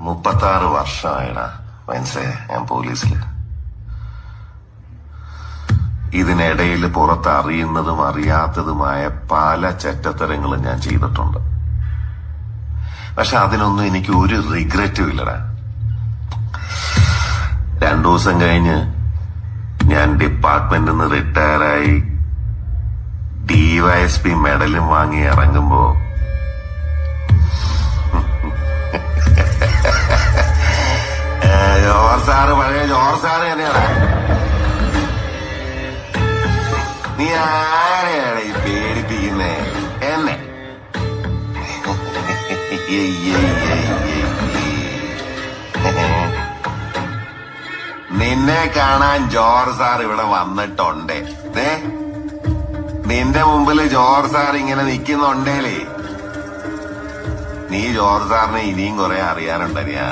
36 വർഷമായിടാ മനസ്സിലായ ഞാൻ പോലീസില്. ഇതിനിടയിൽ പുറത്ത് അറിയുന്നതും അറിയാത്തതുമായ പല ചെറ്റത്തരങ്ങളും ഞാൻ ചെയ്തിട്ടുണ്ട്. പക്ഷെ അതിനൊന്നും എനിക്ക് ഒരു റിഗ്രറ്റും ഇല്ലടാ. 2 ദിവസം കഴിഞ്ഞ് ഞാൻ ഡിപ്പാർട്ട്മെന്റിൽ നിന്ന് റിട്ടയറായി DYSP മെഡലും വാങ്ങി ഇറങ്ങുമ്പോ പഴയ ജോർജ് സാറ് തന്നെയാണ്. നീ ആരെയാണ് ഈ പേടിപ്പിക്കുന്നേ? എന്നെ നിന്നെ കാണാൻ ജോർജ് സാർ ഇവിടെ വന്നിട്ടുണ്ടേ. നിന്റെ മുമ്പില് ജോർജ് സാർ ഇങ്ങനെ നിക്കുന്നുണ്ടേലേ, നീ ജോർജ് സാറിനെ ഇനിയും കുറെ അറിയാനുണ്ടനിയാ.